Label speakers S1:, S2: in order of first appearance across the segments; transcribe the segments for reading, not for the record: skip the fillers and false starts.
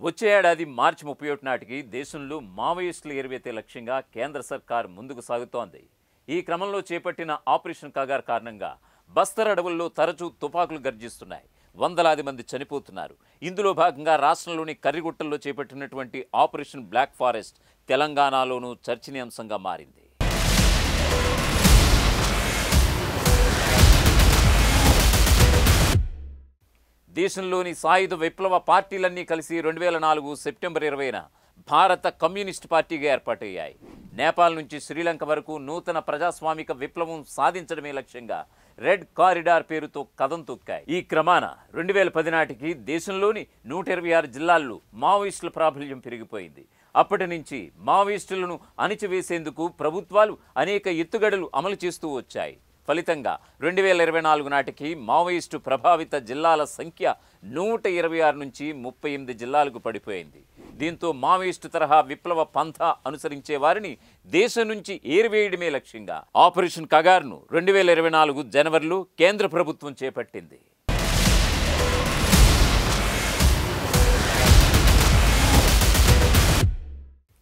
S1: వచ్చే ఏడాది మార్చి 31 నాటికి దేశంలో మావోయిస్టులు ఏరివేతే లక్ష్యంగా కేంద్ర సర్కార్ ముందుకు సాగుతోంది. ఈ క్రమంలో చేపట్టిన ఆపరేషన్ కగార్ కారణంగా బస్తర్ అడవుల్లో తరచూ తుపాకులు గర్జిస్తున్నాయి. వందలాది మంది చనిపోతున్నారు. ఇందులో భాగంగా రాష్ట్రంలోని కర్రిగుట్టల్లో చేపట్టినటువంటి ఆపరేషన్ బ్లాక్ ఫారెస్ట్ తెలంగాణలోనూ చర్చనీయాంశంగా మారింది. దేశంలోని సాయుధ విప్లవ పార్టీలన్నీ కలిసి 2004 సెప్టెంబర్ 20న భారత కమ్యూనిస్ట్ పార్టీగా ఏర్పాటయ్యాయి. నేపాల్ నుంచి శ్రీలంక వరకు నూతన ప్రజాస్వామిక విప్లవం సాధించడమే లక్ష్యంగా రెడ్ కారిడార్ పేరుతో కదం తొక్కాయి. ఈ క్రమాన 2010 నాటికి దేశంలోని 126 జిల్లాల్లో మావోయిస్టుల ప్రాబల్యం పెరిగిపోయింది. అప్పటి నుంచి మావోయిస్టులను అణిచివేసేందుకు ప్రభుత్వాలు అనేక ఎత్తుగడలు అమలు చేస్తూ వచ్చాయి. ఫలితంగా 2024 నాటికి మావోయిస్టు ప్రభావిత జిల్లాల సంఖ్య 126 నుంచి 38 జిల్లాలకు పడిపోయింది. దీంతో మావోయిస్టు తరహా విప్లవ పంథా అనుసరించే వారిని దేశం నుంచి ఏరివేయడమే లక్ష్యంగా ఆపరేషన్ కగార్ను 2024 జనవరిలో కేంద్ర ప్రభుత్వం చేపట్టింది.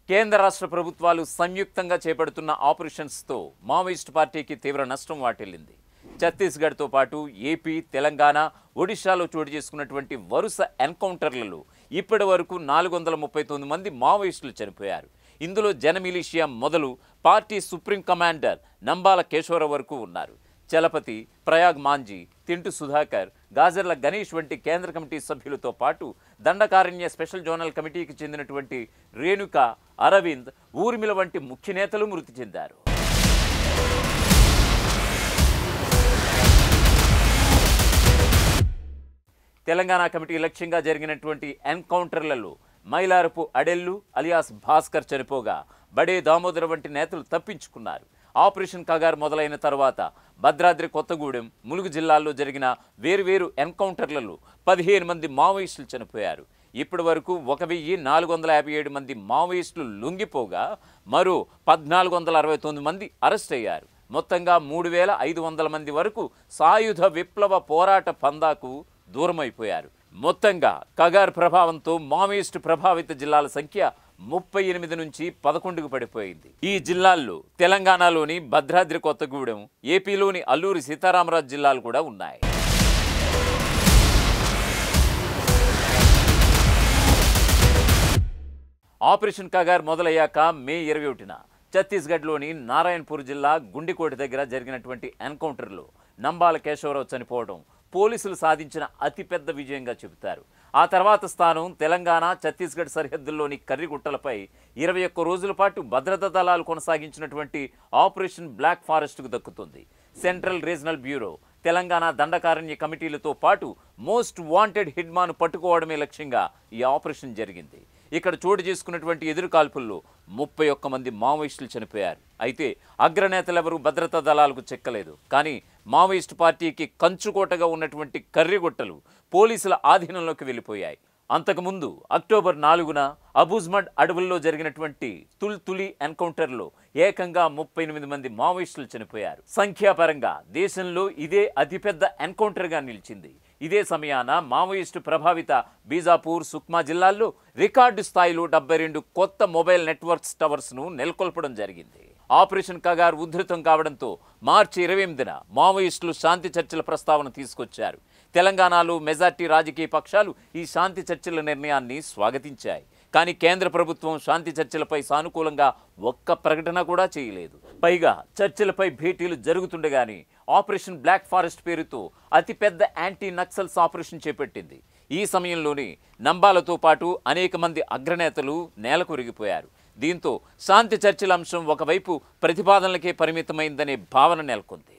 S1: కేంద్ర రాష్ట్ర ప్రభుత్వాలు సంయుక్తంగా చేపడుతున్న ఆపరేషన్స్తో మావోయిస్టు పార్టీకి తీవ్ర నష్టం వాటిల్లింది. ఛత్తీస్గఢ్తో పాటు ఏపీ, తెలంగాణ, ఒడిశాలో చోటు చేసుకున్నటువంటి వరుస ఎన్కౌంటర్లలో ఇప్పటి వరకు 439 మంది మావోయిస్టులు చనిపోయారు. ఇందులో జన మిలిషియా మొదలు party supreme commander Nambala Keshava Rao వరకు ఉన్నారు. చలపతి, ప్రయాగ్ మాంజీ, తింటు సుధాకర్, గాజర్ల గణేష్ వంటి కేంద్ర కమిటీ సభ్యులతో పాటు దండకారణ్య స్పెషల్ జోనల్ కమిటీకి చెందినటువంటి రేణుక, అరవింద్, ఊర్మిళ వంటి ముఖ్య నేతలు మృతి చెందారు. తెలంగాణ కమిటీ లక్ష్యంగా జరిగినటువంటి ఎన్కౌంటర్లలో మైలారపు అడెల్లు అలియాస్ భాస్కర్ చనిపోగా బడే దామోదర్ వంటి నేతలు తప్పించుకున్నారు. ఆపరేషన్ కగార్ మొదలైన తర్వాత భద్రాద్రి కొత్తగూడెం, ములుగు జిల్లాల్లో జరిగిన వేరువేరు ఎన్కౌంటర్లలో 15 మంది మావోయిస్టులు చనిపోయారు. ఇప్పటి వరకు 1457 మంది మావోయిస్టులు లొంగిపోగా మరో 1469 మంది అరెస్ట్ అయ్యారు. మొత్తంగా 3500 మంది వరకు సాయుధ విప్లవ పోరాట పందాకు దూరమైపోయారు. మొత్తంగా కగార్ ప్రభావంతో మావోయిస్టు ప్రభావిత జిల్లాల సంఖ్య 38 నుంచి 11కు పడిపోయింది. ఈ జిల్లాల్లో తెలంగాణలోని భద్రాద్రి కొత్తగూడెం, ఏపీలోని అల్లూరి సీతారామరాజు జిల్లాలు కూడా ఉన్నాయి. ఆపరేషన్ కగార్ మొదలయ్యాక మే 21న ఛత్తీస్గఢ్లోని నారాయణపూర్ జిల్లా గుండికోట దగ్గర జరిగినటువంటి ఎన్కౌంటర్లో నంబాల కేశవరావు చనిపోవడం పోలీసులు సాధించిన అతిపెద్ద విజయంగా చెబుతారు. ఆ తర్వాత స్థానం తెలంగాణ, ఛత్తీస్గఢ్ సరిహద్దుల్లోని కర్రిగుట్టలపై 21 రోజుల పాటు భద్రతా దళాలు కొనసాగించినటువంటి ఆపరేషన్ బ్లాక్ ఫారెస్ట్కు దక్కుతుంది. Central regional bureau, Telangana Dandakaranya కమిటీలతో పాటు మోస్ట్ వాంటెడ్ హిడ్మాను పట్టుకోవడమే లక్ష్యంగా ఈ ఆపరేషన్ జరిగింది. ఇక్కడ చోటు చేసుకున్నటువంటి ఎదురుకాల్పుల్లో 31 మంది మావోయిస్టులు చనిపోయారు. అయితే అగ్రనేతలెవరూ భద్రతా దళాలకు చెక్కలేదు. కానీ మావోయిస్టు పార్టీకి కంచుకోటగా ఉన్నటువంటి కర్రిగుట్టలు పోలీసుల ఆధీనంలోకి వెళ్ళిపోయాయి. అంతకుముందు అక్టోబర్ 4న అబూజ్మడ్ అడవుల్లో జరిగినటువంటి తుల్తులి ఎన్కౌంటర్లో ఏకంగా 38 మంది మావోయిస్టులు చనిపోయారు. సంఖ్యాపరంగా దేశంలో ఇదే అతిపెద్ద ఎన్కౌంటర్గా నిలిచింది. ఇదే సమయాన మావోయిస్టు ప్రభావిత బీజాపూర్, సుక్మా జిల్లాల్లో రికార్డు స్థాయిలో 72 కొత్త మొబైల్ నెట్వర్క్స్ టవర్స్ను నెలకొల్పడం జరిగింది. ఆపరేషన్ కగార్ ఉధృతం కావడంతో మార్చి 28న మావోయిస్టులు శాంతి చర్చల ప్రస్తావన తీసుకొచ్చారు. తెలంగాణలో మెజార్టీ రాజకీయ పక్షాలు ఈ శాంతి చర్చల నిర్ణయాన్ని స్వాగతించాయి. కానీ కేంద్ర ప్రభుత్వం శాంతి చర్చలపై సానుకూలంగా ఒక్క ప్రకటన కూడా చేయలేదు. పైగా చర్చలపై భేటీలు జరుగుతుండగానే ఆపరేషన్ బ్లాక్ ఫారెస్ట్ పేరుతో అతిపెద్ద యాంటీ నక్సల్స్ ఆపరేషన్ చేపట్టింది. ఈ సమయంలోనే నంబాలతో పాటు అనేక మంది అగ్రనేతలు నేలకొరిగిపోయారు. దీంతో శాంతి చర్చల అంశం ఒకవైపు ప్రతిపాదనలకే పరిమితమైందనే భావన నెలకొంది.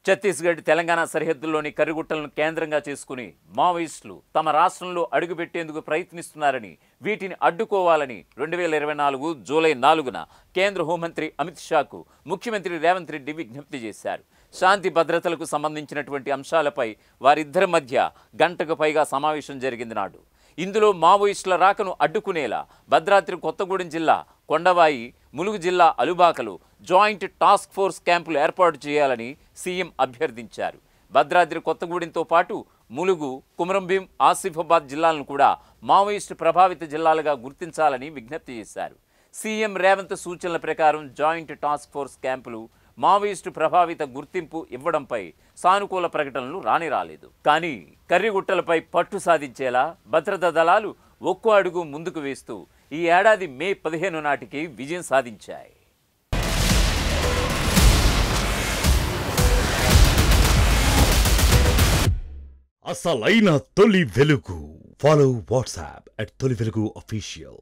S1: ఛత్తీస్గఢ్, తెలంగాణ సరిహద్దుల్లోని కర్రిగుట్టలను కేంద్రంగా చేసుకుని మావోయిస్టులు తమ రాష్ట్రంలో అడుగుపెట్టేందుకు ప్రయత్నిస్తున్నారని, వీటిని అడ్డుకోవాలని 2024 జూలై 4న కేంద్ర హోంమంత్రి అమిత్ షాకు ముఖ్యమంత్రి రేవంత్ రెడ్డి విజ్ఞప్తి చేశారు. శాంతి భద్రతలకు సంబంధించినటువంటి అంశాలపై వారిద్దరి మధ్య గంటకు పైగా సమావేశం జరిగింది నాడు. ఇందులో మావోయిస్టుల రాకను అడ్డుకునేలా భద్రాద్రి కొత్తగూడెం జిల్లా కొండవాయి, ములుగు జిల్లా అలుబాకలు జాయింట్ టాస్క్ ఫోర్స్ క్యాంపులు ఏర్పాటు చేయాలని సీఎం అభ్యర్థించారు. భద్రాద్రి కొత్తగూడెంతో పాటు ములుగు, కుమరంభీం, ఆసిఫాబాద్ జిల్లాలను కూడా మావోయిస్టు ప్రభావిత జిల్లాలుగా గుర్తించాలని విజ్ఞప్తి చేశారు. సీఎం రేవంత్ సూచనల ప్రకారం జాయింట్ టాస్క్ ఫోర్స్ క్యాంపులు మావోయిస్టు ప్రభావిత గుర్తింపు ఇవ్వడంపై సానుకూల ప్రకటనలు రాలేదు. కానీ కర్రిగుట్టలపై పట్టు సాధించేలా భద్రతా దళాలు ఒక్కో అడుగు ముందుకు వేస్తూ ఈ ఏడాది మే 15 నాటికి విజయం సాధించాయి.
S2: అసలైన తొలి వెలుగు. ఫాలో వాట్సాప్ @తొలి వెలుగు official.